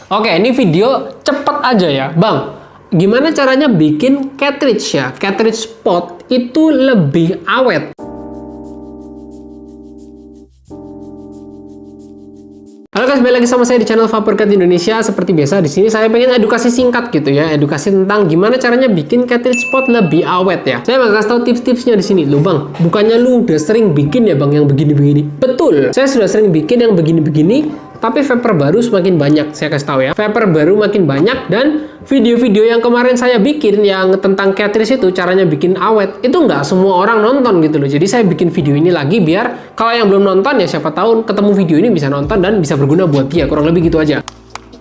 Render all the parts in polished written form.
Oke, ini video cepet aja ya, Bang. Gimana caranya bikin cartridge ya? Cartridge pot itu lebih awet. Halo guys, balik lagi sama saya di channel Vaporcat Indonesia. Seperti biasa di sini saya pengen edukasi singkat gitu ya, edukasi tentang gimana caranya bikin cartridge pot lebih awet ya. Saya bakal kasih tahu tips-tipsnya di sini. Loh Bang, bukannya lu udah sering bikin ya Bang yang begini-begini? Betul, saya sudah sering bikin yang begini-begini. Tapi vapor baru semakin banyak, saya kasih tahu ya. Vapor baru makin banyak dan video-video yang kemarin saya bikin yang tentang cartridge itu caranya bikin awet, itu nggak semua orang nonton gitu loh. Jadi saya bikin video ini lagi biar kalau yang belum nonton ya siapa tahu ketemu video ini bisa nonton dan bisa berguna buat dia. Kurang lebih gitu aja.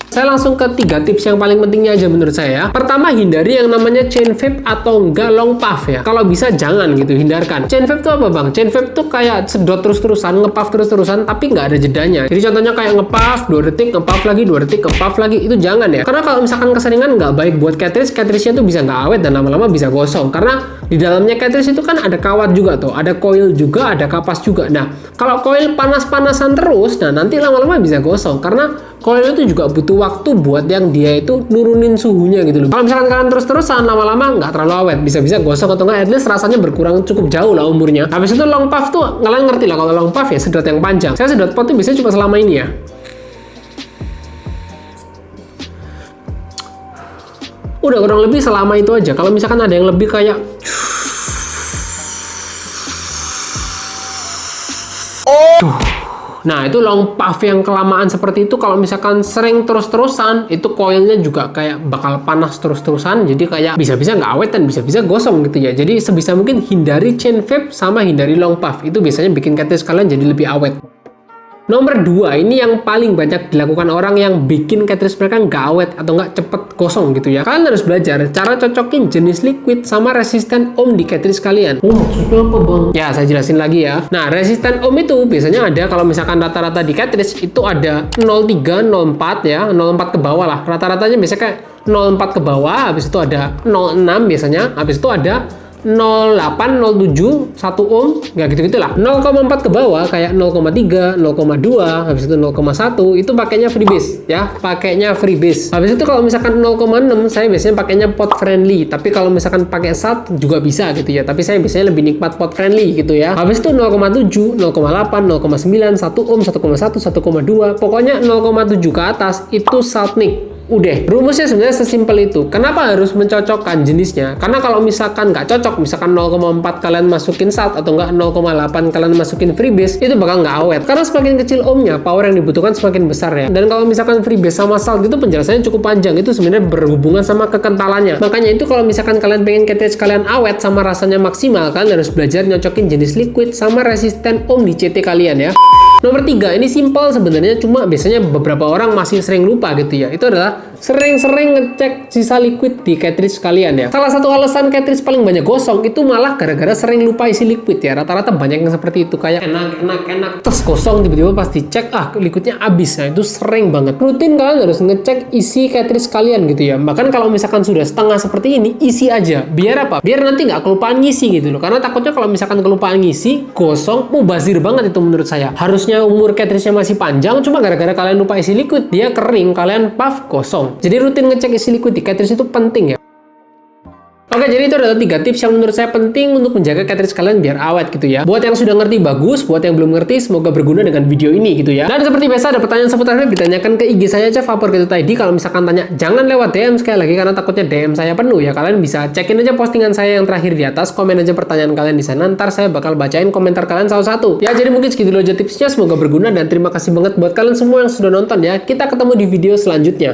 Saya langsung ke 3 tips yang paling pentingnya aja menurut saya ya. Pertama, hindari yang namanya chain vape atau enggak long puff ya. Kalau bisa jangan gitu, hindarkan. Chain vape itu apa Bang? Chain vape itu kayak sedot terus-terusan, ngepuff terus-terusan tapi nggak ada jedanya. Jadi contohnya kayak ngepuff 2 detik, ngepuff lagi 2 detik, ngepuff lagi, itu jangan ya. Karena kalau misalkan keseringan nggak baik buat cartridge-nya tuh bisa nggak awet dan lama-lama bisa gosong. Karena di dalamnya cartridge itu kan ada kawat juga tuh, ada coil juga, ada kapas juga. Nah, kalau coil panas-panasan terus, nah nanti lama-lama bisa gosong karena coil itu juga butuh waktu buat yang dia itu nurunin suhunya gitu loh. Kalau misalkan kalian terus-terusan lama-lama nggak terlalu awet, bisa-bisa gosong atau nggak, at least rasanya berkurang cukup jauh lah umurnya. Habis itu long puff tuh, kalian ngerti lah kalau long puff ya, sedot yang panjang. Saya sedot pot tuh biasanya cuma selama ini ya. Udah kurang lebih selama itu aja. Kalau misalkan ada yang lebih kayak nah itu long puff yang kelamaan seperti itu, kalau misalkan sering terus-terusan itu coilnya juga kayak bakal panas terus-terusan, jadi kayak bisa-bisa nggak awet dan bisa-bisa gosong gitu ya. Jadi sebisa mungkin hindari chain vape sama hindari long puff, itu biasanya bikin cartridge kalian jadi lebih awet. Nomor 2, ini yang paling banyak dilakukan orang yang bikin cartridge mereka nggak awet atau nggak cepet gosong gitu ya. Kalian harus belajar cara cocokin jenis liquid sama resisten ohm di cartridge kalian. Oh, maksudnya apa Bang? Ya, saya jelasin lagi ya. Nah, resisten ohm itu biasanya ada kalau misalkan rata-rata di cartridge itu ada 03, 04 ya, 04 ke bawah lah. Rata-ratanya biasanya kayak 04 ke bawah, habis itu ada 06 biasanya, habis itu ada 08, 07, 1 ohm, nggak gitu-gitu lah. 0,4 ke bawah kayak 0,3, 0,2, habis itu 0,1, itu pakainya freebase ya, pakainya freebase. Habis itu kalau misalkan 0,6, saya biasanya pakainya pot friendly, tapi kalau misalkan pakai salt juga bisa gitu ya, tapi saya biasanya lebih nikmat pot friendly gitu ya. Habis itu 0,7, 0,8, 0,9, 1 ohm, 1,1, 1,2, pokoknya 0,7 ke atas itu salt nick. Udah, rumusnya sebenarnya sesimpel itu. Kenapa harus mencocokkan jenisnya? Karena kalau misalkan nggak cocok, misalkan 0,4 kalian masukin salt atau nggak 0,8 kalian masukin freebase, itu bakal nggak awet. Karena semakin kecil ohmnya, power yang dibutuhkan semakin besar ya. Dan kalau misalkan freebase sama salt itu penjelasannya cukup panjang, itu sebenarnya berhubungan sama kekentalannya. Makanya itu kalau misalkan kalian pengen cartridge kalian awet sama rasanya maksimal, kalian harus belajar nyocokin jenis liquid sama resisten ohm di CT kalian ya. Nomor 3, ini simple sebenarnya, cuma biasanya beberapa orang masih sering lupa gitu ya. Itu adalah sering-sering ngecek sisa liquid di cartridge kalian ya. Salah satu alasan cartridge paling banyak gosong itu malah gara-gara sering lupa isi liquid ya. Rata-rata banyak yang seperti itu, kayak enak terus gosong, tiba-tiba pas dicek liquidnya habis. Nah, itu sering banget. Rutin kalian harus ngecek isi cartridge kalian gitu ya. Bahkan kalau misalkan sudah setengah seperti ini, isi aja. Biar apa? Biar nanti nggak kelupaan ngisi gitu loh. Karena takutnya kalau misalkan kelupaan ngisi, gosong, mubazir banget itu menurut saya. Harusnya umur cartridge-nya masih panjang, cuma gara-gara kalian lupa isi liquid, dia kering, kalian puff, gosong. Jadi rutin ngecek isi liquid di cartridge itu penting ya. Oke, jadi itu adalah 3 tips yang menurut saya penting untuk menjaga cartridge kalian biar awet gitu ya. Buat yang sudah ngerti bagus, buat yang belum ngerti semoga berguna dengan video ini gitu ya. Dan seperti biasa ada pertanyaan seputar ini ditanyakan ke IG saya aja Vaporcat.id. Kalau misalkan tanya jangan lewat DM sekali lagi karena takutnya DM saya penuh ya. Kalian bisa cekin aja postingan saya yang terakhir di atas, komen aja pertanyaan kalian di sana. Ntar saya bakal bacain komentar kalian satu-satu. Ya, jadi mungkin segitu dulu aja tipsnya, semoga berguna dan terima kasih banget buat kalian semua yang sudah nonton ya. Kita ketemu di video selanjutnya.